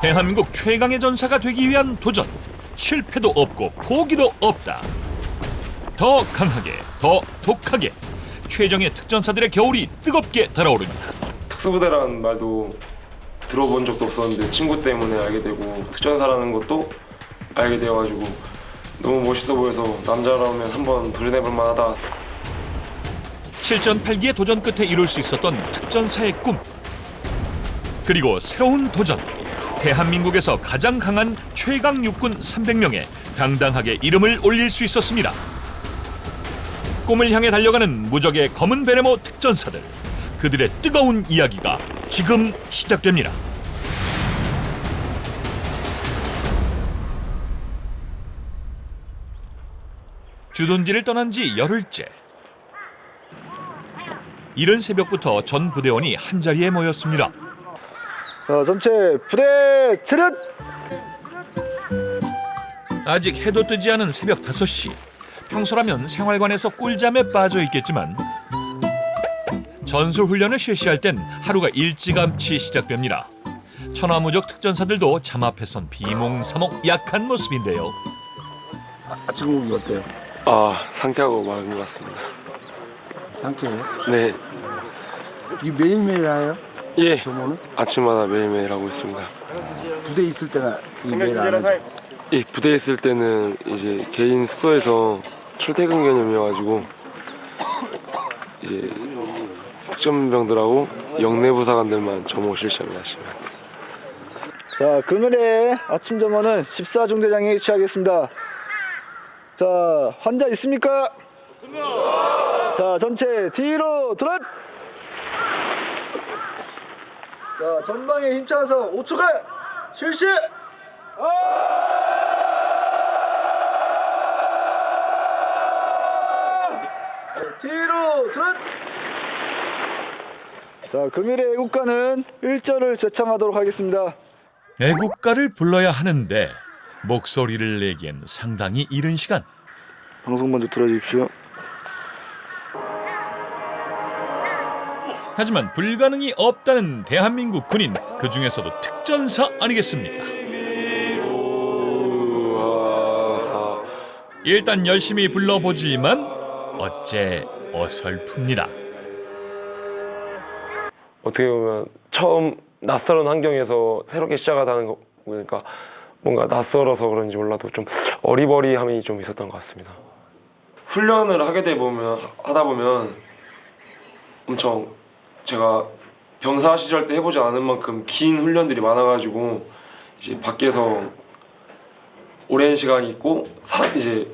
대한민국 최강의 전사가 되기 위한 도전. 실패도 없고 포기도 없다. 더 강하게, 더 독하게 최정예 특전사들의 겨울이 뜨겁게 달아오릅니다. 특수부대라는 말도 들어본 적도 없었는데 친구 때문에 알게 되고 특전사라는 것도 알게 되어가지고 너무 멋있어 보여서 남자라면 한번 도전해볼 만하다. 7전 8기의 도전 끝에 이룰 수 있었던 특전사의 꿈. 그리고 새로운 도전. 대한민국에서 가장 강한 최강 육군 300명에 당당하게 이름을 올릴 수 있었습니다. 꿈을 향해 달려가는 무적의 검은 베레모 특전사들. 그들의 뜨거운 이야기가 지금 시작됩니다. 주둔지를 떠난 지 열흘째. 이른 새벽부터 전 부대원이 한자리에 모였습니다. 전체 부대 차렷! 아직 해도 뜨지 않은 새벽 5시. 평소라면 생활관에서 꿀잠에 빠져 있겠지만 전술훈련을 실시할 땐 하루가 일찌감치 시작됩니다. 천하무적 특전사들도 잠 앞에선 비몽사몽 약한 모습인데요. 아침 공기 어때요? 상쾌하고 맑은 것 같습니다. 상쾌해요? 네. 이 매일매일 해요? 예. 조모는? 아침마다 매일매일 하고 있습니다. 부대 있을 때가 이 매일 안 하죠? 예, 부대에 있을 때는 이제 개인 숙소에서 출퇴근 개념이어가지고 이제 특전병들하고 영내부사관들만 점호 실시합니다. 자, 금일의 아침 점호는 14중대장이 취하겠습니다. 자, 환자 있습니까? 없습니다. 자, 전체 뒤로 들어! 자, 전방에 힘차서 5초간 실시! 자, 뒤로 들어! 자, 금일의 애국가는 1절을 제창하도록 하겠습니다. 애국가를 불러야 하는데 목소리를 내기엔 상당히 이른 시간. 방송 먼저 들어주십시오. 하지만 불가능이 없다는 대한민국 군인, 그 중에서도 특전사 아니겠습니까? 일단 열심히 불러보지만 어째 어설픕니다. 어떻게 보면 처음 낯설은 환경에서 새롭게 시작하다는 거 보니까 뭔가 낯설어서 그런지 몰라도 좀 어리버리함이 좀 있었던 것 같습니다. 훈련을 하다 보면 엄청 제가 병사 시절 때 해보지 않은 만큼 긴 훈련들이 많아가지고 이제 밖에서 오랜 시간 있고 이제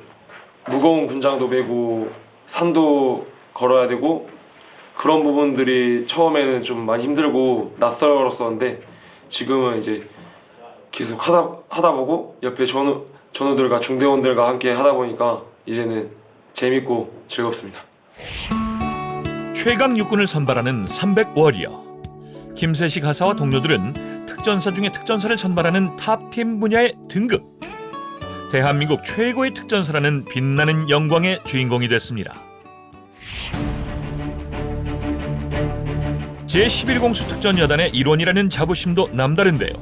무거운 군장도 메고 산도 걸어야 되고 그런 부분들이 처음에는 좀 많이 힘들고 낯설었었는데 지금은 이제 계속 하다 보고 옆에 전우들과 중대원들과 함께 하다 보니까 이제는 재밌고 즐겁습니다. 최강 육군을 선발하는 300워리어. 김세식 하사와 동료들은 특전사 중에 특전사를 선발하는 탑팀 분야의 등급. 대한민국 최고의 특전사라는 빛나는 영광의 주인공이 됐습니다. 제11공수 특전여단의 일원이라는 자부심도 남다른데요.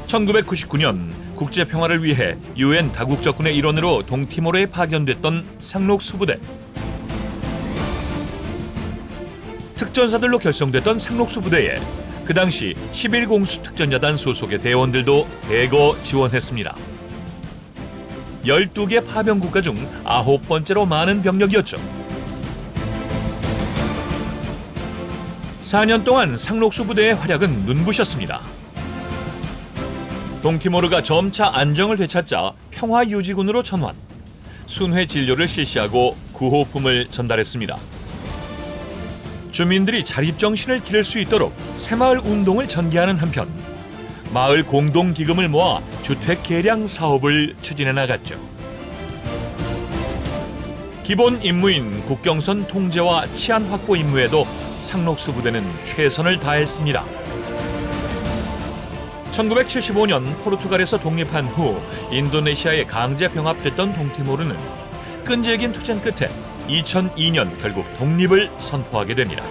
1999년 국제평화를 위해 UN 다국적군의 일원으로 동티모르에 파견됐던 상록수부대. 특전사들로 결성됐던 상록수부대에 그 당시 11공수 특전여단 소속의 대원들도 대거 지원했습니다. 12개 파병국가 중 9번째로 많은 병력이었죠. 4년 동안 상록수부대의 활약은 눈부셨습니다. 동티모르가 점차 안정을 되찾자 평화유지군으로 전환, 순회 진료를 실시하고 구호품을 전달했습니다. 주민들이 자립정신을 기를 수 있도록 새마을 운동을 전개하는 한편 마을 공동기금을 모아 주택 개량 사업을 추진해 나갔죠. 기본 임무인 국경선 통제와 치안 확보 임무에도 상록수부대는 최선을 다했습니다. 1975년 포르투갈에서 독립한 후 인도네시아에 강제 병합됐던 동티모르는 끈질긴 투쟁 끝에 2002년 결국 독립을 선포하게 됩니다.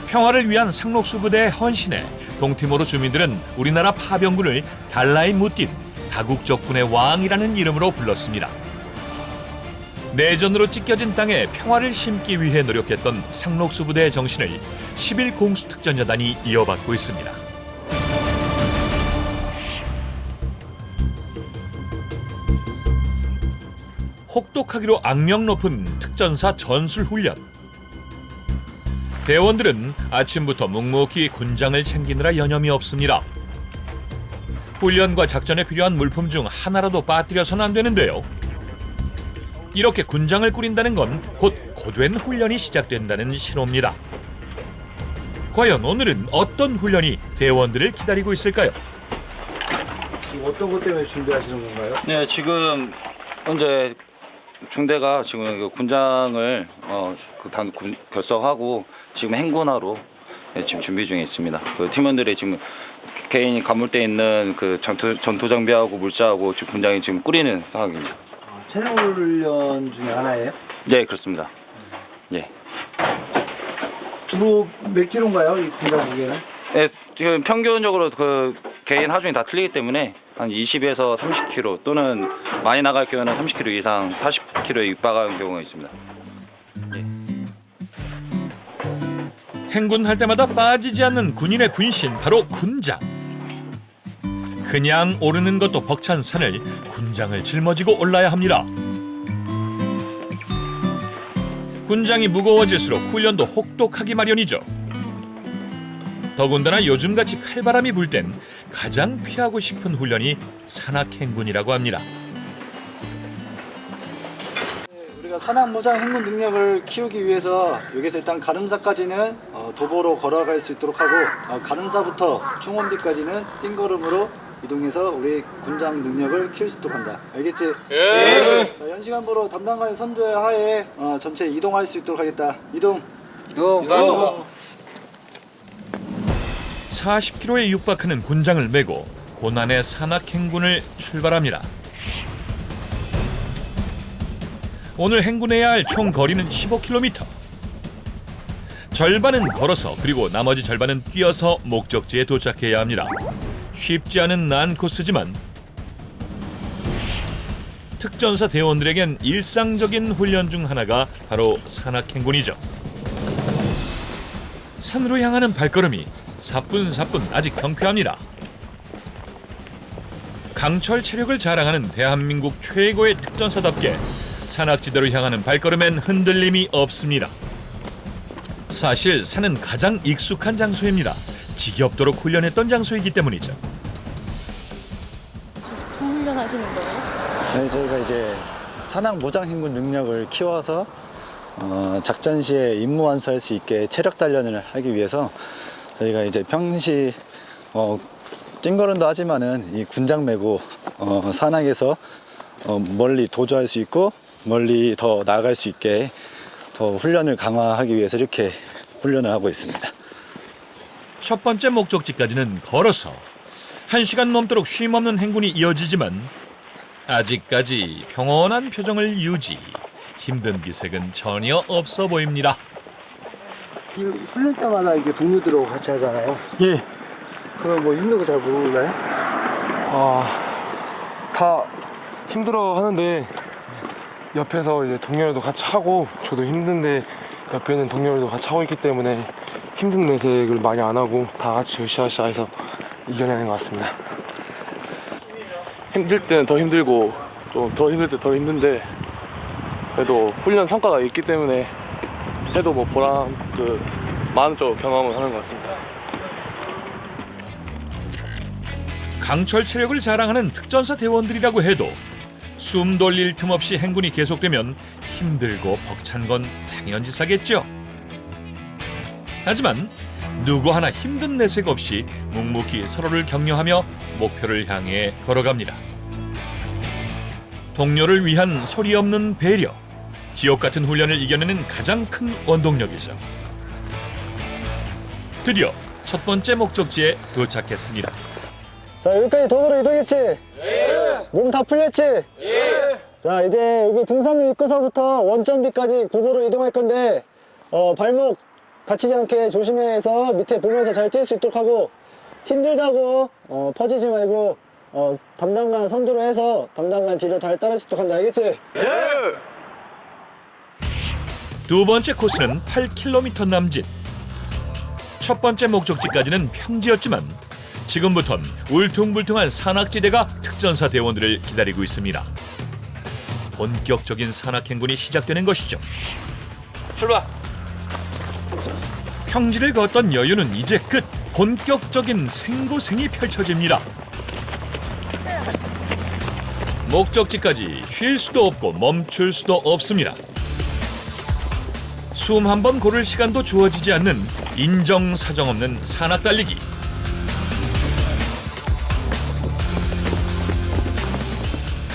평화를 위한 상록수 부대의 헌신에 동티모르 주민들은 우리나라 파병군을 달라에 무딘 다국적군의 왕이라는 이름으로 불렀습니다. 내전으로 찢겨진 땅에 평화를 심기 위해 노력했던 상록수 부대의 정신을 10일 공수특전여단이 이어받고 있습니다. 혹독하기로 악명 높은 특전사 전술훈련. 대원들은 아침부터 묵묵히 군장을 챙기느라 여념이 없습니다. 훈련과 작전에 필요한 물품 중 하나라도 빠뜨려서는 안 되는데요. 이렇게 군장을 꾸린다는 건 곧 고된 훈련이 시작된다는 신호입니다. 과연 오늘은 어떤 훈련이 대원들을 기다리고 있을까요? 어떤 것 때문에 준비하시는 건가요? 네, 지금 현재 중대가 지금 그 군장을 결성하고 지금 행군하러 지금 준비 중에 있습니다. 그 팀원들이 지금 개인이 가물대 있는 그 전투 장비하고 물자하고 지금 군장이 지금 꾸리는 상황입니다. 체력 훈련 중에 하나예요? 네, 그렇습니다. 예. 주로 몇 킬로인가요? 이 군장 무게는? 네, 지금 평균적으로 그 개인 하중이 다 틀리기 때문에 한 20에서 30kg 또는 많이 나갈 경우는 30kg 이상 40kg에 육박하는 경우가 있습니다. 행군할 때마다 빠지지 않는 군인의 군신, 바로 군장. 그냥 오르는 것도 벅찬 산을 군장을 짊어지고 올라야 합니다. 군장이 무거워질수록 훈련도 혹독하기 마련이죠. 더군다나 요즘같이 칼바람이 불 땐 가장 피하고 싶은 훈련이 산악행군이라고 합니다. 우리가 산악무장 행군 능력을 키우기 위해서 여기서 일단 가름사까지는 도보로 걸어갈 수 있도록 하고 가름사부터 중원비까지는 띵걸음으로 이동해서 우리 군장 능력을 키울 수 있도록 한다. 알겠지? 예. 연시간부로 담당관의 선두에 하에 전체 이동할 수 있도록 하겠다. 이동. 40km에 육박하는 군장을 메고 고난의 산악행군을 출발합니다. 오늘 행군해야 할 총 거리는 15km. 절반은 걸어서 그리고 나머지 절반은 뛰어서 목적지에 도착해야 합니다. 쉽지 않은 난코스지만 특전사 대원들에겐 일상적인 훈련 중 하나가 바로 산악행군이죠. 산으로 향하는 발걸음이 사뿐사뿐 아직 경쾌합니다. 강철 체력을 자랑하는 대한민국 최고의 특전사답게 산악지대로 향하는 발걸음엔 흔들림이 없습니다. 사실 산은 가장 익숙한 장소입니다. 지겹도록 훈련했던 장소이기 때문이죠. 무슨 훈련하시는 거예요? 네, 저희가 이제 산악무장 행군 능력을 키워서 작전 시에 임무 완수할 수 있게 체력 단련을 하기 위해서 저희가 이제 평시 띵거른도 하지만은 이 군장 메고 산악에서 멀리 도주할 수 있고 멀리 더 나아갈 수 있게 더 훈련을 강화하기 위해서 이렇게 훈련을 하고 있습니다. 첫 번째 목적지까지는 걸어서 1시간 넘도록 쉼없는 행군이 이어지지만 아직까지 평온한 표정을 유지, 힘든 기색은 전혀 없어 보입니다. 훈련 때마다 이게 동료들하고 같이 하잖아요. 예. 그럼 뭐 힘든 거 잘 모르나요? 다 힘들어 하는데 옆에서 이제 동료들도 같이 하고 저도 힘든데 옆에 있는 동료들도 같이 하고 있기 때문에 힘든 내색을 많이 안 하고 다 같이 으쌰으쌰 해서 이겨내는 것 같습니다. 힘들 때는 더 힘들고 또 더 힘들 때 더 힘든데 그래도 훈련 성과가 있기 때문에 해도 뭐 보람 많은 쪽 경험을 하는 것 같습니다. 강철 체력을 자랑하는 특전사 대원들이라고 해도 숨 돌릴 틈 없이 행군이 계속되면 힘들고 벅찬 건 당연지사겠죠. 하지만 누구 하나 힘든 내색 없이 묵묵히 서로를 격려하며 목표를 향해 걸어갑니다. 동료를 위한 소리 없는 배려, 지옥 같은 훈련을 이겨내는 가장 큰 원동력이죠. 드디어 첫 번째 목적지에 도착했습니다. 자, 여기까지 도보로 이동했지? 예. 몸 다 풀렸지? 예. 자, 이제 여기 등산로 입구서부터 원점비까지 구보로 이동할 건데 발목 다치지 않게 조심해서 밑에 보면서 잘 뛸 수 있도록 하고 힘들다고 퍼지지 말고 담당관 선두로 해서 담당관 뒤로 잘 따를 수 있도록 한다. 알겠지? 두 번째 코스는 8km 남짓. 첫 번째 목적지까지는 평지였지만 지금부턴 울퉁불퉁한 산악지대가 특전사 대원들을 기다리고 있습니다. 본격적인 산악행군이 시작되는 것이죠. 출발. 평지를 걷던 여유는 이제 끝. 본격적인 생고생이 펼쳐집니다. 목적지까지 쉴 수도 없고 멈출 수도 없습니다. 숨 한 번 고를 시간도 주어지지 않는 인정사정 없는 산악 달리기.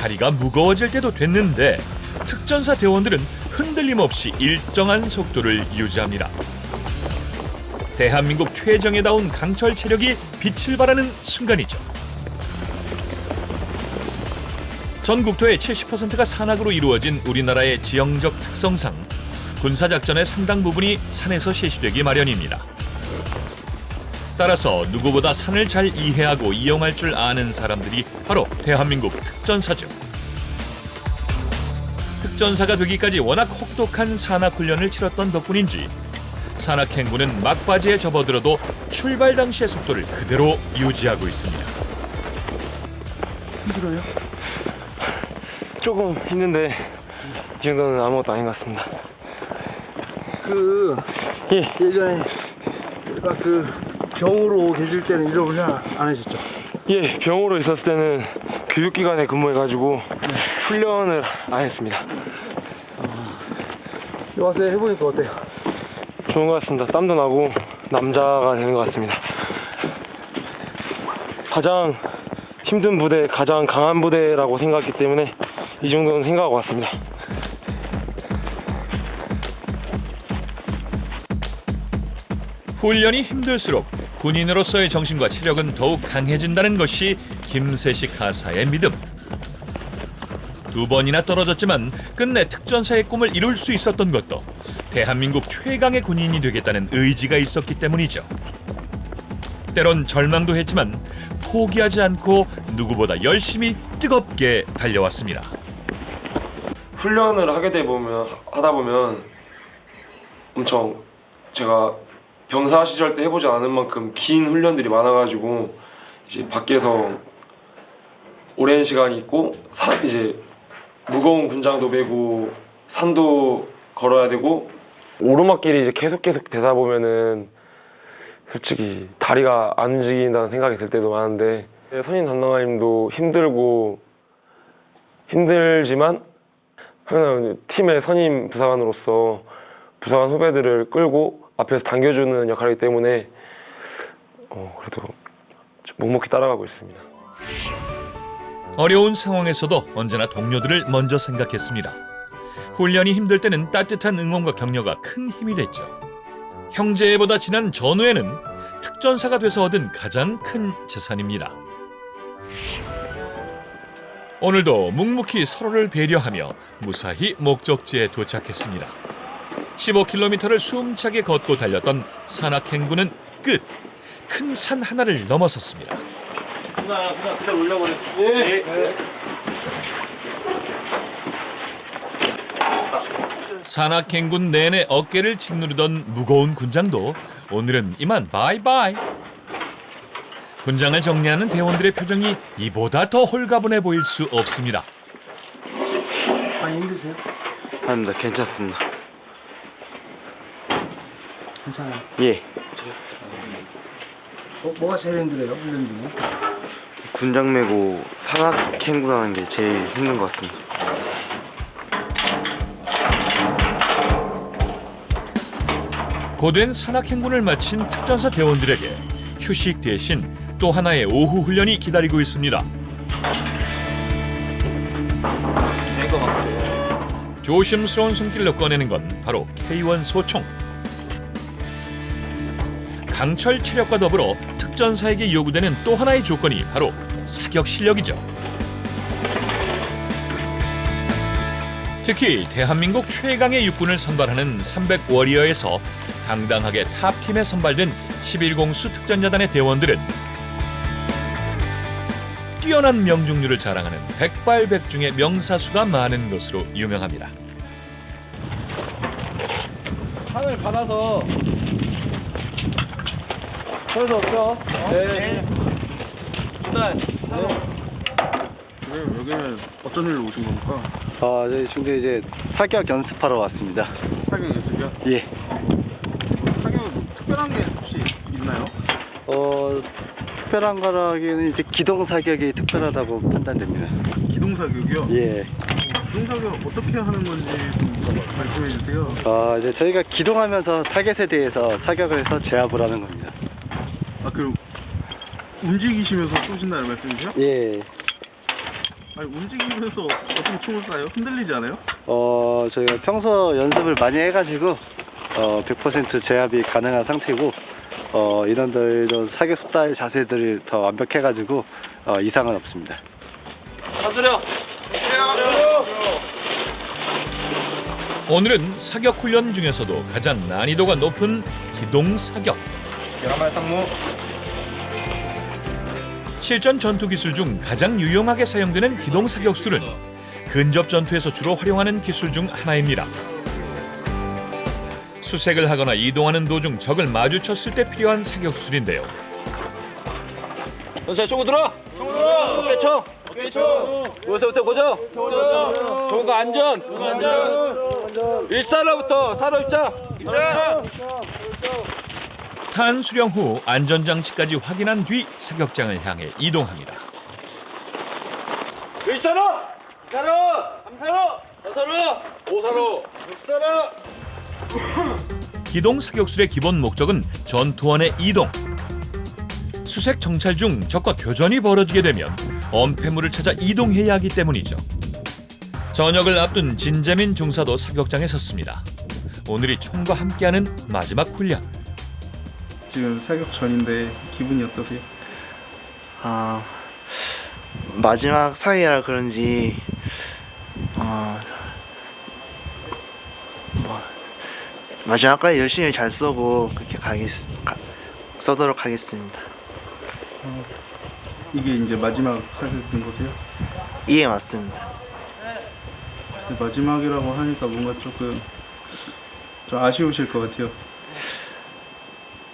다리가 무거워질 때도 됐는데 특전사 대원들은 흔들림 없이 일정한 속도를 유지합니다. 대한민국 최정예 다운 강철 체력이 빛을 발하는 순간이죠. 전국토의 70%가 산악으로 이루어진 우리나라의 지형적 특성상 군사작전의 상당 부분이 산에서 실시되기 마련입니다. 따라서 누구보다 산을 잘 이해하고 이용할 줄 아는 사람들이 바로 대한민국 특전사죠. 특전사가 되기까지 워낙 혹독한 산악훈련을 치렀던 덕분인지 산악행군은 막바지에 접어들어도 출발 당시의 속도를 그대로 유지하고 있습니다. 힘들어요? 조금 힘든데 이 정도는 아무것도 아닌 것 같습니다. 예. 예전에 막 병으로 계실 때는 이런 훈련 안 하셨죠? 예, 병으로 있었을 때는 교육기관에 근무해가지고 훈련을 안 했습니다. 와서 해보니까 어때요? 좋은 것 같습니다. 땀도 나고 남자가 되는 것 같습니다. 가장 힘든 부대, 가장 강한 부대라고 생각했기 때문에 이 정도는 생각하고 왔습니다. 훈련이 힘들수록 군인으로서의 정신과 체력은 더욱 강해진다는 것이 김세식 하사의 믿음. 두 번이나 떨어졌지만 끝내 특전사의 꿈을 이룰 수 있었던 것도 대한민국 최강의 군인이 되겠다는 의지가 있었기 때문이죠. 때론 절망도 했지만 포기하지 않고 누구보다 열심히 뜨겁게 달려왔습니다. 훈련을 하다 보면 엄청 제가 병사 시절 때 해보지 않은 만큼 긴 훈련들이 많아가지고 이제 밖에서 오랜 시간 있고 이제 무거운 군장도 메고 산도 걸어야 되고 오르막길이 이제 계속 되다 보면은 솔직히 다리가 안 움직인다는 생각이 들 때도 많은데 선임 담당관님도 힘들지만 항상 팀의 선임 부사관으로서 부사관 후배들을 끌고 앞에서 당겨주는 역할이기 때문에 그래도 묵묵히 따라가고 있습니다. 어려운 상황에서도 언제나 동료들을 먼저 생각했습니다. 훈련이 힘들 때는 따뜻한 응원과 격려가 큰 힘이 됐죠. 형제보다 진한 전우에는 특전사가 돼서 얻은 가장 큰 재산입니다. 오늘도 묵묵히 서로를 배려하며 무사히 목적지에 도착했습니다. 15km를 숨차게 걷고 달렸던 산악행군은 끝! 큰 산 하나를 넘어섰습니다. 그냥 올려버려. 예. 산악행군 내내 어깨를 짓누르던 무거운 군장도 오늘은 이만 바이바이. 군장을 정리하는 대원들의 표정이 이보다 더 홀가분해 보일 수 없습니다. 많이 힘드세요? 아닙니다. 괜찮습니다. 괜찮아요. 예. 뭐가 제일 힘들어요? 훈련 중에? 군장 메고 산악행군하는 게 제일 힘든 것 같습니다. 고된 산악행군을 마친 특전사 대원들에게 휴식 대신 또 하나의 오후 훈련이 기다리고 있습니다. 조심스러운 손길로 꺼내는 건 바로 K1 소총. 강철 체력과 더불어 특전사에게 요구되는 또 하나의 조건이 바로 사격 실력이죠. 특히 대한민국 최강의 육군을 선발하는 300워리어에서 당당하게 탑팀에 선발된 11공수 특전여단의 대원들은 뛰어난 명중률을 자랑하는 백발백중의 명사수가 많은 것으로 유명합니다. 산을 받아서 서울서 없죠? 네. 여기는 어떤 일로 오신 겁니까? 저희 중대 이제 사격 연습하러 왔습니다. 사격 연습이요? 예. 사격 특별한 게 혹시 있나요? 특별한 거라기에는 이제 기동 사격이 특별하다고 판단됩니다. 기동 사격이요? 예. 기동 사격 어떻게 하는 건지 좀 말씀해 주세요. 이제 저희가 기동하면서 타겟에 대해서 사격을 해서 제압을 하는 겁니다. 아, 그럼 움직이시면서 쏘신다는 말씀이세요? 예. 아니, 움직이면서 어떻게 총을 쏴요? 흔들리지 않아요? 저희가 평소 연습을 많이 해가지고 100% 제압이 가능한 상태고 인원들도 사격 스타일 자세들이 더 완벽해가지고 이상은 없습니다. 사수령. 오늘은 사격 훈련 중에서도 가장 난이도가 높은 기동 사격. 계란말 상무. 실전 전투 기술 중 가장 유용하게 사용되는 기동 사격술은 근접 전투에서 주로 활용하는 기술 중 하나입니다. 수색을 하거나 이동하는 도중 적을 마주쳤을 때 필요한 사격술인데요. 전체 쪼고 들어. 어깨 쳐. 요새부터 고정. 좋은 거 안전. 일사로부터 사로 입장. 탄 수령 후 안전장치까지 확인한 뒤 사격장을 향해 이동합니다. 일사로. 사로. 삼사로. 사사로. 오사로. 기동 사격술의 기본 목적은 전투원의 이동. 수색 정찰 중 적과 교전이 벌어지게 되면 엄폐물을 찾아 이동해야 하기 때문이죠. 저녁을 앞둔 진재민 중사도 사격장에 섰습니다. 오늘이 총과 함께하는 마지막 훈련. 지금 사격 전인데 기분이 어떠세요? 마지막 사이라 그런지 마지막까지 열심히 잘 쏘고 그렇게 쏘도록 하겠습니다. 이게 이제 마지막 사격인 거세요? 예, 맞습니다. 마지막이라고 하니까 뭔가 조금 좀 아쉬우실 것 같아요.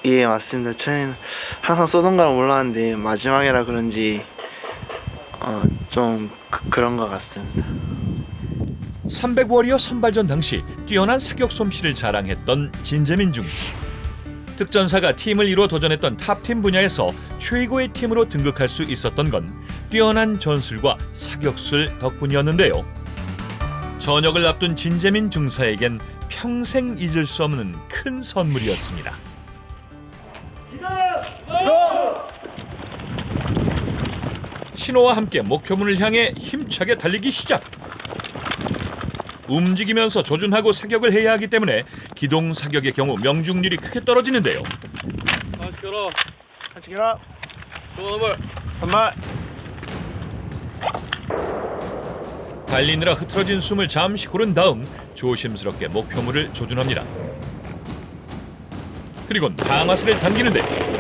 예, 맞습니다. 저는 항상 쏘던 걸 몰랐는데 마지막이라 그런지 좀 그런 것 같습니다. 300워리어 선발전 당시 뛰어난 사격 솜씨를 자랑했던 진재민 중사. 특전사가 팀을 이루어 도전했던 탑팀 분야에서 최고의 팀으로 등극할 수 있었던 건 뛰어난 전술과 사격술 덕분이었는데요. 저녁을 앞둔 진재민 중사에겐 평생 잊을 수 없는 큰 선물이었습니다. 신호와 함께 목표문을 향해 힘차게 달리기 시작. 움직이면서 조준하고 사격을 해야 하기 때문에 기동 사격의 경우 명중률이 크게 떨어지는데요. 다시 열어. 같이 가라. 조금을. 한발. 달리느라 흐트러진 숨을 잠시 고른 다음 조심스럽게 목표물을 조준합니다. 그리곤 방아쇠를 당기는데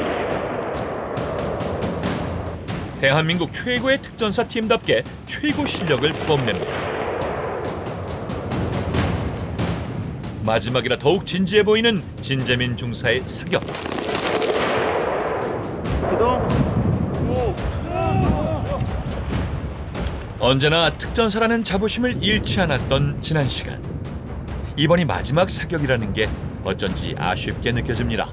대한민국 최고의 특전사 팀답게 최고 실력을 뽐냅니다. 마지막이라 더욱 진지해 보이는 진재민 중사의 사격. 언제나 특전사라는 자부심을 잃지 않았던 지난 시간. 이번이 마지막 사격이라는 게 어쩐지 아쉽게 느껴집니다.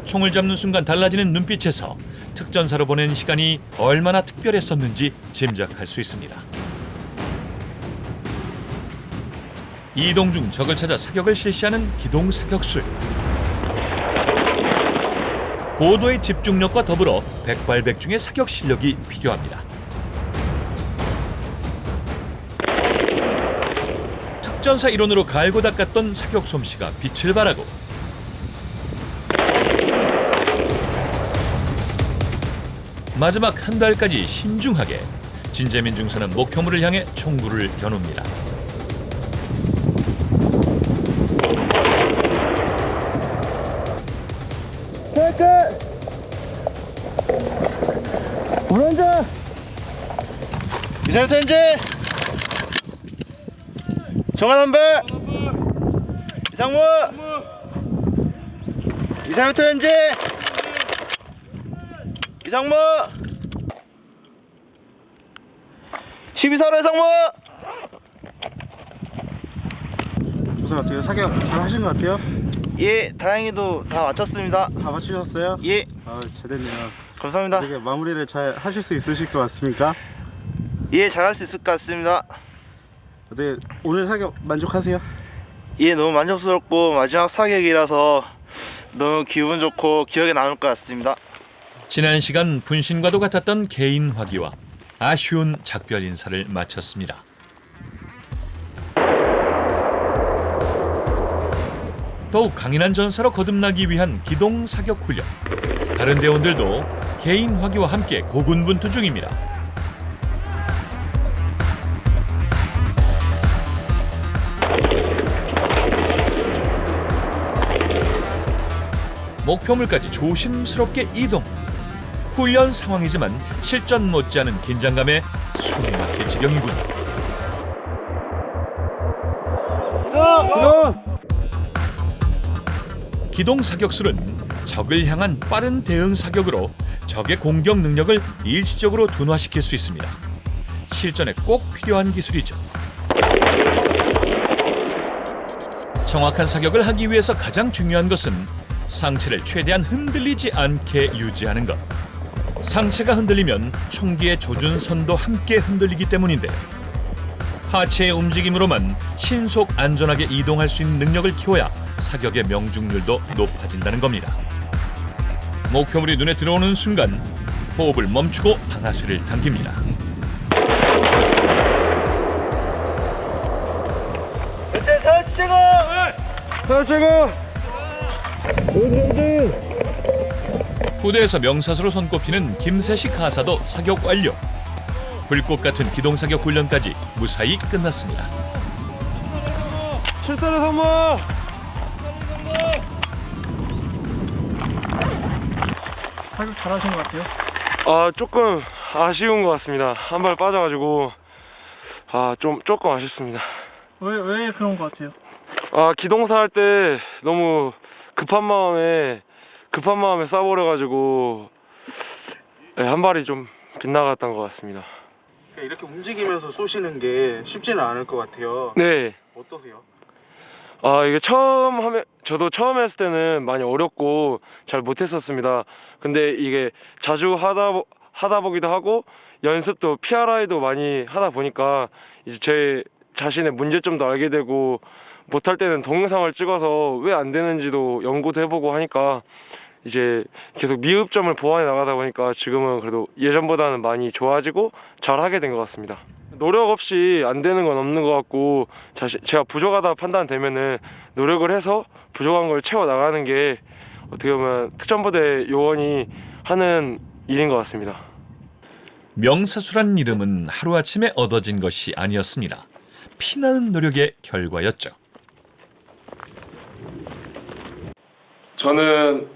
총을 잡는 순간 달라지는 눈빛에서 특전사로 보낸 시간이 얼마나 특별했었는지 짐작할 수 있습니다. 이동 중 적을 찾아 사격을 실시하는 기동 사격술. 고도의 집중력과 더불어 백발백중의 사격 실력이 필요합니다. 특전사 일원으로 갈고 닦았던 사격 솜씨가 빛을 발하고 마지막 한 달까지 신중하게 진재민 중사는 목표물을 향해 총구를 겨눕니다. 이상부터 현재 정한 한배 이상무 이상부터 현재 이상무 12사로 이상무 우선 어때요? 사격 잘 하신 것 같아요? 예 다행히도 다 마쳤습니다. 다 맞추셨어요? 예 아, 잘됐네요. 감사합니다. 되게 마무리를 잘 하실 수 있으실 것 같습니까? 예 잘할 수 있을 것 같습니다. 어떻게 오늘 사격 만족하세요? 예 너무 만족스럽고 마지막 사격이라서 너무 기분 좋고 기억에 남을 것 같습니다. 지난 시간 분신과도 같았던 개인 화기와 아쉬운 작별 인사를 마쳤습니다. 더욱 강인한 전사로 거듭나기 위한 기동 사격 훈련. 다른 대원들도 개인 화기와 함께 고군분투 중입니다. 목표물까지 조심스럽게 이동. 훈련 상황이지만 실전 못지않은 긴장감에 숨이 막힐 지경이군요. 기동 사격술은 적을 향한 빠른 대응 사격으로 적의 공격 능력을 일시적으로 둔화시킬 수 있습니다. 실전에 꼭 필요한 기술이죠. 정확한 사격을 하기 위해서 가장 중요한 것은 상체를 최대한 흔들리지 않게 유지하는 것. 상체가 흔들리면 총기의 조준선도 함께 흔들리기 때문인데요. 하체의 움직임으로만 신속 안전하게 이동할 수 있는 능력을 키워야 사격의 명중률도 높아진다는 겁니다. 목표물이 눈에 들어오는 순간 호흡을 멈추고 방아쇠를 당깁니다. 부대에서 명사수로 손꼽히는 김세식 하사도 사격 완료. 불꽃 같은 기동 사격 훈련까지 무사히 끝났습니다. 7사로 선모! 사격 잘 하신 것 같아요? 아 조금 아쉬운 것 같습니다. 한 발 빠져가지고 조금 아쉽습니다. 왜 그런 것 같아요? 기동사 할 때 너무 급한 마음에 쏴버려가지고 한 발이 좀 빗나갔던 것 같습니다. 이렇게 움직이면서 쏘시는 게 쉽지는 않을 것 같아요. 네. 어떠세요? 이게 저도 처음 했을 때는 많이 어렵고 잘 못했었습니다. 근데 이게 자주 하다 보기도 하고 연습도 PRI도 많이 하다 보니까 이제 제 자신의 문제점도 알게 되고 못할 때는 동영상을 찍어서 왜 안 되는지도 연구도 해보고 하니까 이제 계속 미흡점을 보완해 나가다 보니까 지금은 그래도 예전보다는 많이 좋아지고 잘하게 된 것 같습니다. 노력 없이 안 되는 건 없는 것 같고 제가 부족하다 판단되면은 노력을 해서 부족한 걸 채워 나가는 게 어떻게 보면 특전부대 요원이 하는 일인 것 같습니다. 명사수란 이름은 하루아침에 얻어진 것이 아니었습니다. 피나는 노력의 결과였죠. 저는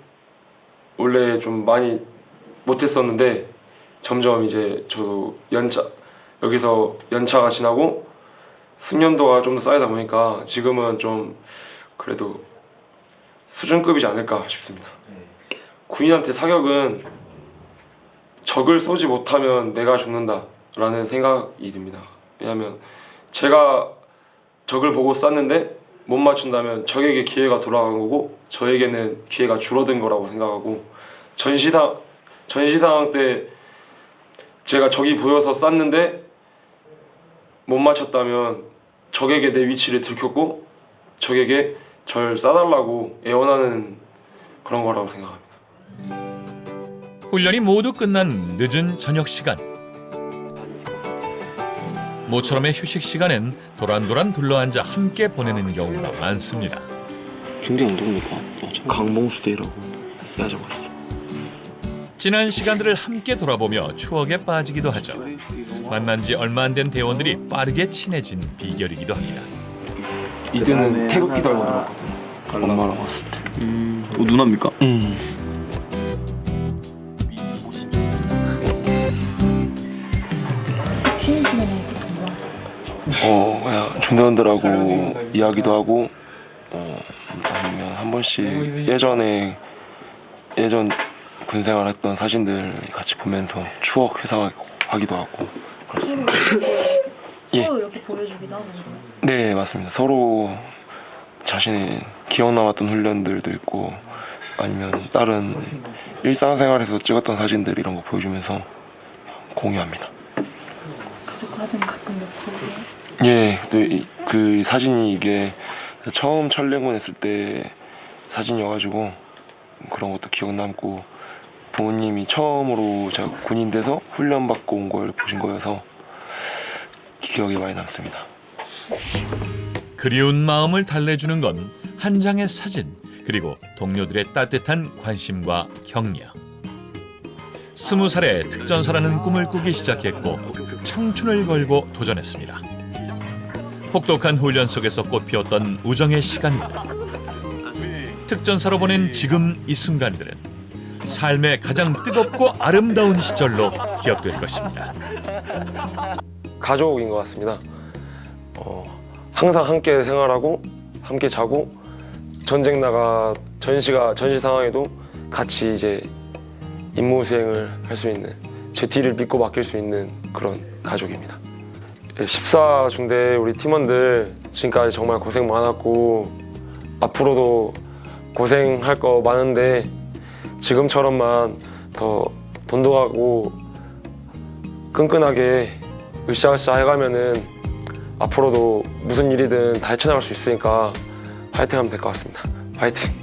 원래 좀 많이 못했었는데 점점 이제 저도 여기서 연차가 지나고 숙련도가 좀 더 쌓이다 보니까 지금은 좀 그래도 수준급이지 않을까 싶습니다. 군인한테 사격은 적을 쏘지 못하면 내가 죽는다라는 생각이 듭니다. 왜냐하면 제가 적을 보고 쐈는데 못 맞춘다면 적에게 기회가 돌아간 거고 저에게는 기회가 줄어든 거라고 생각하고 전시 상황 때 제가 적이 보여서 쐈는데 못 맞췄다면 적에게 내 위치를 들켰고 적에게 절 쏴달라고 애원하는 그런 거라고 생각합니다. 훈련이 모두 끝난 늦은 저녁 시간. 모처럼의 휴식 시간엔 도란도란 둘러앉아 함께 보내는 경우가 많습니다. 중대장 누굽니까? 강봉수 대라고 야자고 있어. 지난 시간들을 함께 돌아보며 추억에 빠지기도 하죠. 만난 지 얼마 안 된 대원들이 빠르게 친해진 비결이기도 합니다. 이때는 태극기 달고 놀았거든요. 엄마랑 왔을 때. 누나입니까? 쉬는 시간에 그냥 중대원들하고 이야기도 하고 아니면 한 번씩 예전 군생활 했던 사진들 같이 보면서 추억 회상하기도 하고 그렇습니다. 서로 이렇게 보여주기도 하고 그래요? 네, 맞습니다. 서로 자신의 기억 남았던 훈련들도 있고 아니면 다른 일상생활에서 찍었던 사진들 이런 거 보여주면서 공유합니다. 가족과 사진 가끔 놓고 예, 그 사진이 이게 처음 철례군 했을 때 사진이어가지고 그런 것도 기억 남고 부모님이 처음으로 제가 군인 돼서 훈련 받고 온 걸 보신 거여서 기억에 많이 남습니다. 그리운 마음을 달래주는 건 한 장의 사진, 그리고 동료들의 따뜻한 관심과 격려. 20살에 특전사라는 꿈을 꾸기 시작했고 청춘을 걸고 도전했습니다. 혹독한 훈련 속에서 꽃피웠던 우정의 시간들. 특전사로 보낸 지금 이 순간들은 삶의 가장 뜨겁고 아름다운 시절로 기억될 것입니다. 가족인 것 같습니다. 항상 함께 생활하고 함께 자고 전시 상황에도 같이 이제 임무 수행을 할 수 있는 제 뒤를 믿고 맡길 수 있는 그런 가족입니다. 14중대 우리 팀원들 지금까지 정말 고생 많았고 앞으로도 고생할 거 많은데 지금처럼만 더 돈독하고 끈끈하게 으쌰으쌰 해가면은 앞으로도 무슨 일이든 다 헤쳐나갈 수 있으니까 파이팅 하면 될 것 같습니다. 파이팅!